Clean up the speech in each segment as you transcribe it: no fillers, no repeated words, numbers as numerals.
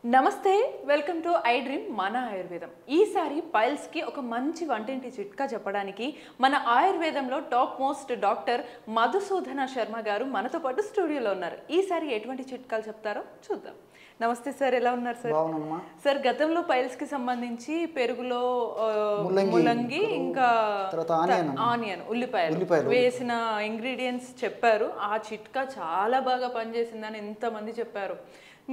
నమస్తే welcome to I dream మన ఆయుర్వేదం. ఈసారి పైల్స్ కి ఒక మంచి వంటింటి చిట్కా చెప్పడానికి మన ఆయుర్వేదంలో top most doctor Madhusudana Sharma గారు మనతో పాటు స్టూడియోలో ఉన్నారు. ఈసారి ఎటువంటి చిట్కాలు చెప్తారో చూద్దాం. నమస్తే సార్, ఎలా ఉన్నారు సార్? సార్, గతంలో పైల్స్ కి సంబంధించి పెరుగులో ముల్లంగి ఇంకా ఆనియన్ ఉల్లిపాయలు వేసిన ఇంగ్రీడియంట్స్ చెప్పారు. ఆ చిట్కా చాలా బాగా పనిచేసిందని ఎంతమంది చెప్పారు.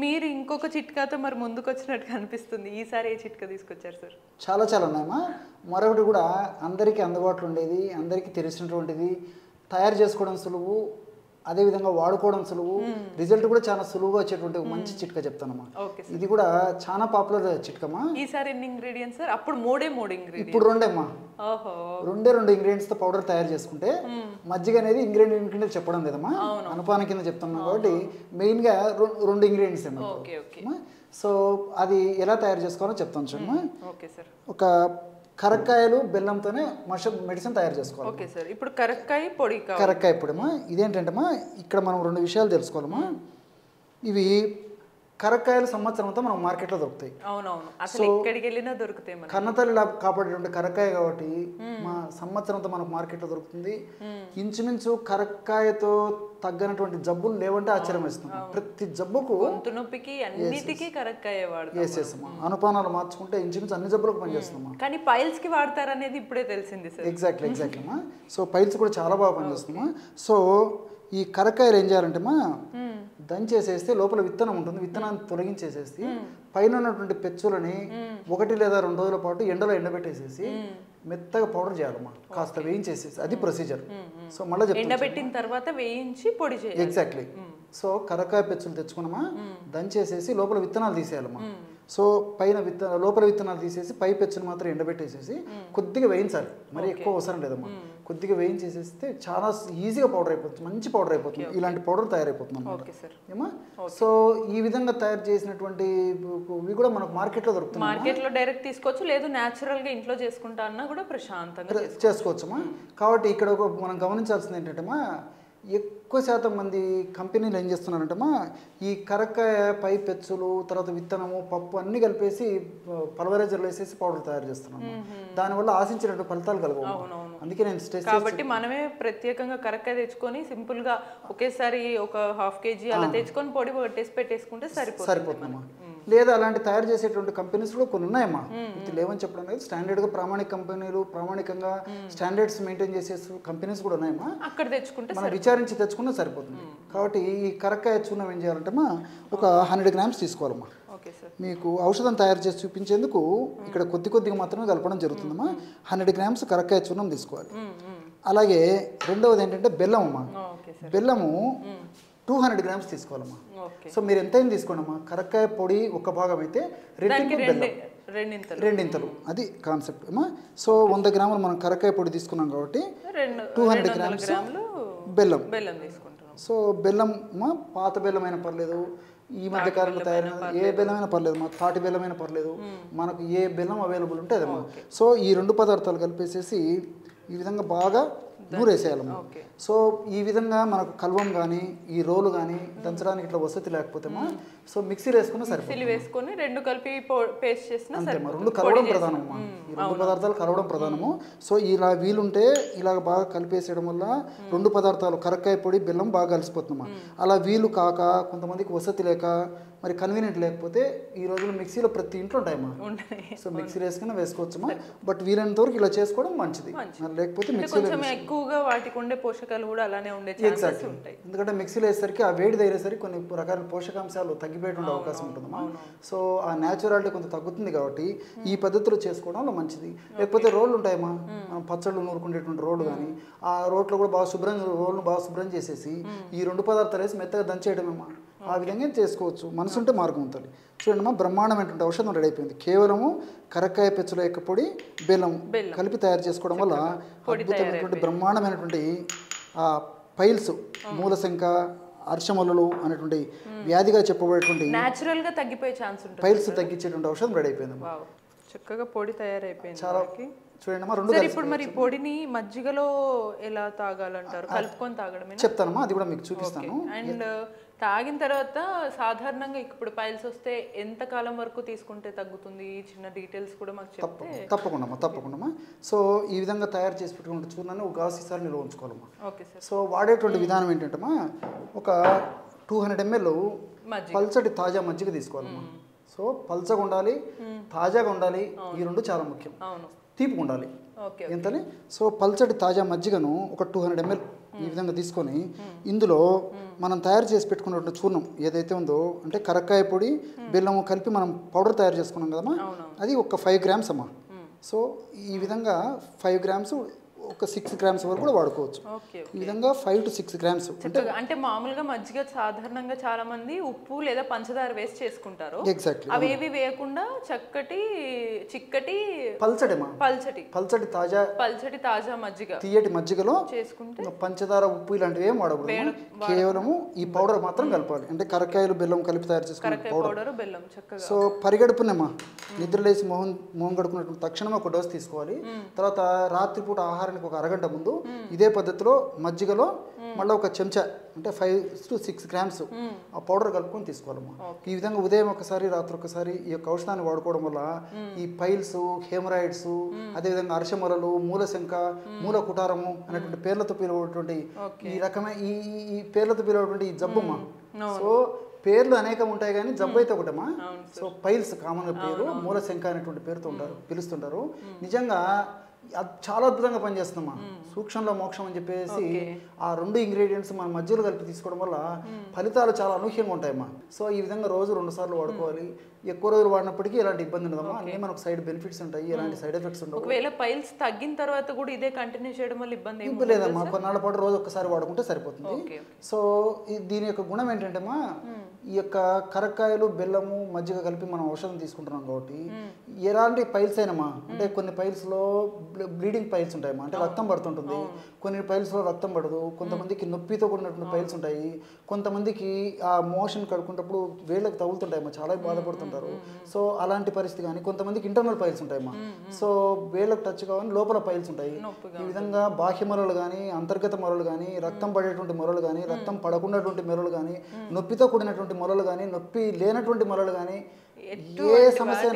మీరు ఇంకొక చిట్కాతో మరి ముందుకు వచ్చినట్టు అనిపిస్తుంది. ఈసారి ఏ చిట్కా తీసుకొచ్చారు సార్? చాలా ఉన్నాయమ్మా. మరొకటి కూడా అందరికీ అందుబాటులో ఉండేది, అందరికీ తెలిసినటువంటిది, తయారు చేసుకోవడం సులువు, అదేవిధంగా వాడుకోవడం సులువు, రిజల్ట్ కూడా చాలా సులువుగా వచ్చేటువంటి మంచి చిట్కా చెప్తానమ్మా. ఇది కూడా చాలా పాపులర్ చిట్కమ్మా. ఈసారి ఎన్ని ఇంగ్రీడియంట్స్ సార్? అప్పుడు మూడు ఇంగ్రీడియంట్స్, ఇప్పుడు రెండేమ్మా. రెండు ఇంగ్రీడియంట్స్ తో పౌడర్ తయారు చేసుకుంటే మజ్జిగ అనేది ఇంగ్రీడియంట్ కింద చెప్పడం లేదమ్మా, అనుపానం కింద చెప్తున్నాం కాబట్టి మెయిన్ గా రెండు ఇంగ్రీడియంట్స్ ఏమో. సో అది ఎలా తయారు చేసుకోవాలో చెప్తాను చూడమ్మా. ఒక కరక్కాయలు బెల్లంతోనే మెడిసిన్ తయారు చేసుకోవాలి. Okay sir. ఇప్పుడు కరక్కాయ పొడి పొడిమా ఇదేంటంటమ్మా, ఇక్కడ మనం రెండు విషయాలు తెలుసుకోవాలమ్మా. ఇవి కరక్కాయలు సంవత్సరం అంతా మనం మార్కెట్లో దొరుకుతాయి. అవునవును, అసలు ఎక్కడికి వెళ్ళినా దొరుకుతాయి. కన్నతల్లి కాపాడేటువంటి కరక్కాయ కాబట్టి మా సంవత్సరం అంతా మనకు మార్కెట్లో దొరుకుతుంది. ఇంచుమించు కరక్కాయతో తగ్గనటువంటి జబ్బులు లేవంటే ఆశ్చర్యం వేస్తుంది. ప్రతి జబ్బుకు నొప్పికి అన్నిటికీ కరక్కాయ వాడతాం. అనుపానాలు మార్చుకుంటే ఇంచుమించు అన్ని జబ్బులకు పనిచేస్తున్నామా. కానీ పైల్స్ కి వాడతారనేది ఇప్పుడే తెలిసింది సార్. ఎగ్జాక్ట్లీ అమ్మా. సో పైల్స్ కూడా చాలా బాగా పనిచేస్తున్నామా. సో ఈ కరక్కాయలు ఏం చేయాలంటే మా దంచేసేస్తే లోపల విత్తనం ఉంటుంది, విత్తనాన్ని తొలగించేసేసి పైన ఉన్నటువంటి పెచ్చులని 1 లేదా 2 రోజుల పాటు ఎండలో ఎండబెట్టేసేసి మెత్తగా పౌడర్ చేయాలమ్మా, కాస్త వేయించేసేసి. అది ప్రొసీజర్. సో మళ్ళీ ఎండబెట్టిన తర్వాత వేయించి పొడి చేయాలి. ఎగ్జాక్ట్లీ. సో కరక్కాయ పెచ్చులు తెచ్చుకున్నామా, దంచేసేసి లోపల విత్తనాలు తీసేయాలమ్మా. సో లోపల విత్తనాలు తీసేసి పై పెచ్చును మాత్రం ఎండబెట్టేసేసి కొద్దిగా వేయించాలి, మరి ఎక్కువ అవసరం లేదమ్మా. కొద్దిగా వేయించేసేస్తే చాలా ఈజీగా పౌడర్ అయిపోతుంది, మంచి పౌడర్ అయిపోతుంది. ఇలాంటి పౌడర్ తయారైపోతుంది అన్నమాట. సో ఈ విధంగా తయారు చేసినటువంటి ఇవి కూడా మనకు మార్కెట్లో దొరుకుతుంది. మార్కెట్లో డైరెక్ట్ తీసుకోవచ్చు, లేదు న్యాచురల్ గా ఇంట్లో చేసుకుంటా అన్నా కూడా ప్రశాంతంగా చేసుకోవచ్చమ్మా. కాబట్టి ఇక్కడ మనం గమనించాల్సింది ఏంటంటే ఎక్కువ శాతం మంది కంపెనీలు ఏం చేస్తున్నారంటమ్మా, ఈ కరక్కాయ పై పెచ్చులు, తర్వాత విత్తనము, పప్పు అన్ని కలిపేసి పల్వరైజర్లు వేసేసి పౌడర్ తయారు చేస్తున్నాము. దానివల్ల ఆశించినట్టు ఫలితాలు కలగవు. అందుకే నేను స్ట్రెస్ కాబట్టి మనమే ప్రత్యేకంగా కరక్కాయ తెచ్చుకొని సింపుల్ గా ఒకేసారి ఒక 1/2 kg అలా తెచ్చుకొని పొడి టెస్ట్ పెట్టేసుకుంటే సరిపోతుందమ్మా. లేదా అలాంటి తయారు చేసేటువంటి కంపెనీస్ కూడా కొన్ని ఉన్నాయమ్మా. లేవని చెప్పడం లేదు, స్టాండర్డ్ గా ప్రామాణిక కంపెనీలు, ప్రామాణికంగా స్టాండర్డ్స్ మెయింటైన్ చేసే కంపెనీస్ కూడా ఉన్నాయమ్మా. అక్కడ తెచ్చుకుంటే మనం విచారించి తెచ్చుకున్నా సరిపోతుంది. కాబట్టి ఈ కరక్కాయ చూర్ణం ఏం చేయాలంటే ఒక 100 grams తీసుకోవాలమ్మా. మీకు ఔషధం తయారు చేసి చూపించేందుకు ఇక్కడ కొద్దిగా మాత్రమే కలపడం జరుగుతుందమ్మా. 100 grams కరక్కాయ చూర్ణం తీసుకోవాలి. అలాగే రెండవది ఏంటంటే బెల్లం అమ్మా. బెల్లము 200 grams తీసుకోవాలమ్మా. సో మీరు ఎంతైనా తీసుకోండి అమ్మా. కరక్కాయ పొడి ఒక భాగం అయితే రెండింతలు, అది కాన్సెప్ట్ అమ్మా. సో 100 grams మనం కరక్కాయ పొడి తీసుకున్నాం కాబట్టి 200 grams బెల్లం తీసుకుంటాం. సో బెల్లం పాత బెల్లమైనా పర్లేదు, ఈ మధ్య కాలంలో తయారైన ఏ బెల్లమైనా పర్లేదు, మా తాటి బెల్లమైనా పర్లేదు, మనకు ఏ బెల్లం అవైలబుల్ ఉంటే అదమ్మా. సో ఈ 2 పదార్థాలు కలిపేసేసి ఈ విధంగా బాగా నూరేసేయాలమ్మా. సో ఈ విధంగా మనకు కల్వం కానీ ఈ రోలు కానీ దంచడానికి ఇట్లా వసతి లేకపోతేమా సో మిక్సీలో వేసుకున్నా సరిపోతుంది. రెండు కలిపి పేస్ట్ చేసినా అంతేమ్మా. రెండు కలవడం ప్రధానమ్మా. ఈ 2 పదార్థాలు కలవడం ప్రధానము. సో ఇలా వీలుంటే ఇలాగ బాగా కలిపేసేయడం వల్ల 2 పదార్థాలు కరక్కాయ పొడి బెల్లం బాగా కలిసిపోతుందమ్మా. అలా వీలు కాక కొంతమందికి వసతి లేక మరి కన్వీనియంట్ లేకపోతే ఈ రోజుల్లో మిక్సీలో ప్రతి ఇంట్లో ఉంటాయమ్మా. సో మిక్సీలో వేసుకున్నా వేసుకోవచ్చమ్మా. బట్ వీలైనంత వరకు ఇలా చేసుకోవడం మంచిది. లేకపోతే మిక్సీలో ఎక్కువగా వాటికి ఉండే పోషకాలు కూడా అలానే ఉండే ఛాన్సెస్ ఉంటాయి. ఎందుకంటే మిక్సీలో వేసేసరికి ఆ వేడి తగిలేసరికి కొన్ని రకాల పోషకాంశాలు తగ్గిపోయేటువంటి అవకాశం ఉంటుందమ్మా. సో ఆ న్యాచురాలిటీ కొంత తగ్గుతుంది కాబట్టి ఈ పద్ధతిలో చేసుకోవడంలో మంచిది. లేకపోతే రోళ్ళు ఉంటాయమ్మా, మనం పచ్చళ్ళు నూరుకునేటువంటి రోడ్లు కానీ ఆ రోట్లో కూడా రోడ్ను బాగా శుభ్రం చేసేసి ఈ 2 పదార్థాలు వేసి మెత్తగా దంచేయడమేమ్మా. ఆ విధంగా చేసుకోవచ్చు, మనసుంటే మార్గం ఉంటుంది. చూడండి, బ్రహ్మాండమైనటువంటి ఔషధం రెడీ అయిపోయింది. కేవలము కరక్కాయ పెచ్చుల యొక్క పొడి బెల్లం కలిపి తయారు చేసుకోవడం వల్ల అద్భుతమైనటువంటి బ్రహ్మాండమైనటువంటి పైల్స్, మూలశంక, అర్షమల్లులు అనేటువంటి వ్యాధిగా చెప్పబడేటువంటి నేచురల్ గా తగ్గిపోయే ఛాన్స్ ఉంటుంది. పైల్స్ తగ్గించేటువంటి ఔషధం రెడీ అయిపోయింది. చక్కగా పొడి తయారైపోయింది. చాలా చూడండి. ఇప్పుడు మరి పొడిని మజ్జిగలో ఎలా తాగాలంటారు? కలుపుకొని తాగడమే చెప్తానమ్మా, అది కూడా మీకు చూపిస్తాను. అండ్ తాగిన తర్వాత సాధారణంగా ఇప్పుడు పైల్స్ వస్తే ఎంత కాలం వరకు తీసుకుంటే తగ్గుతుంది? ఈ చిన్న డీటెయిల్స్ కూడా మాకు చెప్తే. తప్పకుండా. సో ఈ విధంగా తయారు చేసి పెట్టుకున్న చూర్ణాన్ని ఒక గాజు సీసాలో నిల్వ ఉంచుకోవాలమ్మా. Okay sir. సో వాడేటువంటి విధానం ఏంటంటమ్మా, ఒక 200 ml పల్చటి తాజా మజ్జిగ తీసుకోవాలమ్మా. సో పల్చగా ఉండాలి, తాజాగా ఉండాలి, ఈ రెండు చాలా ముఖ్యం. తీపిగా ఉండాలి ఎంతని. సో పల్చటి తాజా మజ్జిగను ఒక 200 ml ఈ విధంగా తీసుకొని ఇందులో మనం తయారు చేసి పెట్టుకున్న చూర్ణం ఏదైతే ఉందో, అంటే కరక్కాయ పొడి బెల్లము కలిపి మనం పౌడర్ తయారు చేసుకున్నాం కదమ్మా, అది ఒక 5 grams అమ్మా. సో ఈ విధంగా 5 grams ఒక 6 grams వరకు కూడా వాడుకోవచ్చు. ఈ విధంగా 5 to 6 grams. అంటే మామూలుగా మజ్జిగ సాధారణంగా చాలా మంది ఉప్పు లేదా పంచదార వేసి చేసుకుంటారు. ఎగ్జాక్ట్లీ. అవేవి వేయకుండా చిక్కటి పల్చటి తాజా మజ్జిగ, తీయటి మజ్జిగలో చేసుకుంటే పంచదార ఉప్పు ఇలాంటివి ఏం వాడకూడదు. కేవలము ఈ పౌడర్ మాత్రం కలపాలి. అంటే కరక్కాయలు బెల్లం కలిపి తయారు చేసుకున్న పౌడర్, బెల్లం చక్కగా. సో పరిగడుపునేమా నిద్రలేసి మొహం కడుకున్నట్టు తక్షణం ఒక డోస్ తీసుకోవాలి. తర్వాత రాత్రిపూట ఆహారం ఒక అరగంట ముందు ఇదే పద్ధతిలో మజ్జిగలో మళ్ళీ ఒక చెంచా అంటే 5 to 6 grams ఆ పౌడర్ కలుపుకొని తీసుకోవాలమ్మా. ఈ విధంగా ఉదయం ఒకసారి రాత్రి ఒకసారి ఈ యొక్క ఔషధాన్ని వాడుకోవడం వల్ల ఈ పైల్స్, హెమరాయిడ్స్, అదేవిధంగా అర్షమొలలు, మూలశంక, మూల కుటారము అనేటువంటి పేర్లతో పిలువటువంటి ఈ రకమైన ఈ పేర్లతో పిలువటువంటి ఈ జబ్బుమ్మా. సో పేర్లు అనేకం ఉంటాయి కానీ జబ్బు అయితే ఒకటమ్మా. సో పైల్స్ కామన్గా పేరు, మూలశంక అనేటువంటి పేరుతో పిలుస్తుంటారు. నిజంగా అది చాలా అద్భుతంగా పనిచేస్తుందమ్మా. సూక్ష్మంలో మోక్షం అని చెప్పేసి ఆ 2 ఇంగ్రీడియంట్స్ మన మధ్యలో కలిపి తీసుకోవడం వల్ల ఫలితాలు చాలా అనూహ్యంగా ఉంటాయమ్మా. సో ఈ విధంగా రోజు 2 సార్లు వాడుకోవాలి. ఎక్కువ రోజులు వాడినప్పటికీ ఎలాంటి ఇబ్బంది ఉండదమ్మా. అన్నీ మనకు సైడ్ బెనిఫిట్స్ ఉంటాయి, ఎలాంటి సైడ్ ఎఫెక్ట్స్ ఉండవు. ఒకవేళ పైల్స్ తగ్గిన తర్వాత కూడా ఇదే కంటిన్యూ చేయడం వల్ల ఇబ్బంది లేదమ్మా. కొన్నాళ్ళ పాటు రోజు ఒక్కసారి వాడుకుంటే సరిపోతుంది. సో దీని యొక్క గుణం ఏంటంటేమా, ఈ యొక్క కరక్కాయలు బెల్లము మజ్జిగ కలిపి మనం ఔషధం తీసుకుంటున్నాం కాబట్టి ఎలాంటి పైల్స్ అయినమ్మా, అంటే కొన్ని పైల్స్లో బ్లీడింగ్ పైల్స్ ఉంటాయమ్మా, అంటే రక్తం పడుతుంటుంది. కొన్ని పైల్స్లో రక్తం పడదు. కొంతమందికి నొప్పితో కూడినటువంటి పైల్స్ ఉంటాయి. కొంతమందికి ఆ మోషన్ కడుకున్నప్పుడు వేళ్ళకి తగులుతుంటాయమ్మా, చాలా బాధపడుతుంటారు. సో అలాంటి పరిస్థితి. కానీ కొంతమందికి ఇంటర్నల్ పైల్స్ ఉంటాయమ్మా. సో వేళ్ళకు టచ్ కావాలి, లోపల పైల్స్ ఉంటాయి. ఈ విధంగా బాహ్య మొరలు కానీ, అంతర్గత మొరలు కానీ, రక్తం పడేటువంటి మొరలు కానీ, రక్తం పడకున్నటువంటి మొరలు కానీ, నొప్పితో కూడినటువంటి మొరలు కానీ, నొప్పి లేనటువంటి మొరలు కానీ, ఏ సమస్య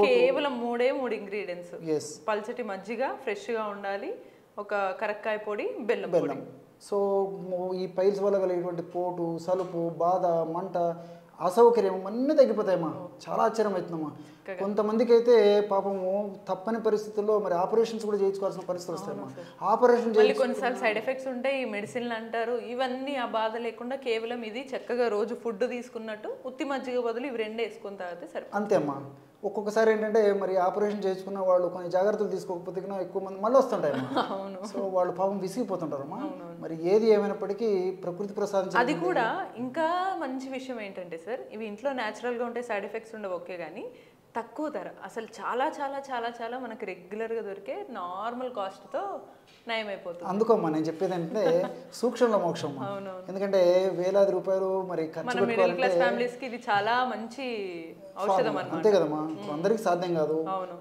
కేవలం 3 ఇంగ్రీడియంట్స్. పల్చటి మజ్జిగ, ఫ్రెష్ గా ఉండాలి, ఒక కరక్కాయ పొడి, బెల్లం. సో ఈ పైల్స్ వల్ల కలిగేటువంటి పోటు, సలుపు, బాధ, మంట, అసౌకర్యం అన్నీ తగ్గిపోతాయమ్మా. చాలా ఆశ్చర్యం అవుతుందమ్మా. కొంతమందికి అయితే పాపము తప్పని పరిస్థితుల్లో మరి ఆపరేషన్స్ కూడా చేయించుకోవాల్సిన పరిస్థితులు వస్తాయమ్మా. ఆపరేషన్ కొన్నిసార్లు సైడ్ ఎఫెక్ట్స్ ఉంటాయి, మెడిసిన్లు అంటారు. ఇవన్నీ ఆ బాధ లేకుండా కేవలం ఇది చక్కగా రోజు ఫుడ్ తీసుకున్నట్టు ఉత్తి మజ్జిగ బదులు ఇవి 2 వేసుకొని తాగితే సరే. అంతే అమ్మా. ఒక్కొక్కసారి ఏంటంటే మరి ఆపరేషన్ చేసుకున్న వాళ్ళు కొన్ని జాగ్రత్తలు తీసుకోకపోతే ఎక్కువ మంది మళ్ళీ వస్తుంటాయమ్మా. సో వాళ్ళు పాపం విసిగిపోతుంటారమ్మా. మరి ఏది ఏమైనప్పటికీ ప్రకృతి ప్రసాదించి అది కూడా ఇంకా మంచి విషయం ఏంటంటే సార్, ఇవి ఇంట్లో న్యాచురల్గా ఉంటే సైడ్ ఎఫెక్ట్స్ ఉండవు ఓకే, కానీ తక్కువ ధర, అసలు చాలా చాలా చాలా చాలా మనకి రెగ్యులర్గా దొరికే నార్మల్ కాస్ట్తో నయమైపోతుంది. అందుకోమ్మా నేను చెప్పేది అంటే సూక్ష్మంలో మోక్షం. ఎందుకంటే వేలాది రూపాయలు మరి ఖర్చు పెట్టుకోవాలంటే ఇది చాలా మంచి ఔషధం. అంతే కదమ్మా, అందరికి సాధ్యం కాదు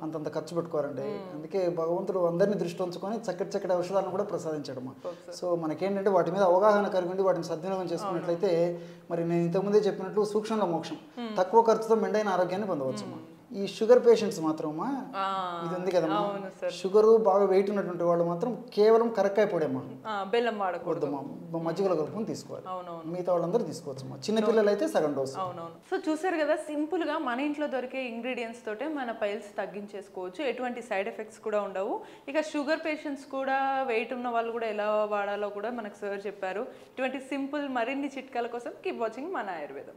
అంతంత ఖర్చు పెట్టుకోవాలంటే. అందుకే భగవంతుడు అందరినీ దృష్టి ఉంచుకొని చక్కటి ఔషధాలను కూడా ప్రసాదించాడమ్మా. సో మనకేంటంటే వాటి మీద అవగాహన కలిగి వాటిని సద్వినియోగం చేసుకున్నట్లయితే మరి నేను ఇంతకుముందే చెప్పినట్లు సూక్ష్మంలో మోక్షం, తక్కువ ఖర్చుతో మెండైన ఆరోగ్యాన్ని పొందవచ్చమ్మా. ఈ షుగర్ పేషెంట్స్ మాత్రమా ఇది ఉంది కదమ్మా, షుగర్ బాగా వెయిట్ ఉన్నటువంటి వాళ్ళు మాత్రం కేవలం కరక్కాయ పొడమ్మా, బెల్లం వాడకూడదమ్మా, మజ్జిగలో కలుపుకొని తీసుకోవాలి. మిగతా వాళ్ళందరూ తీసుకోవచ్చమ్మా. చిన్నపిల్లలు అయితే సగం డోసు. సో చూసారు కదా, సింపుల్ గా మన ఇంట్లో దొరికే ఇంగ్రీడియంట్స్ తోటే మన పైల్స్ తగ్గించేసుకోవచ్చు, ఎటువంటి సైడ్ ఎఫెక్ట్స్ కూడా ఉండవు. ఇక షుగర్ పేషెంట్స్ కూడా, వెయిట్ ఉన్న వాళ్ళు కూడా ఎలా వాడాలో కూడా మనకు సార్ చెప్పారు. ఇటువంటి సింపుల్ మరిన్ని చిట్కాల కోసం కీప్ వాచింగ్ మన ఆయుర్వేదం.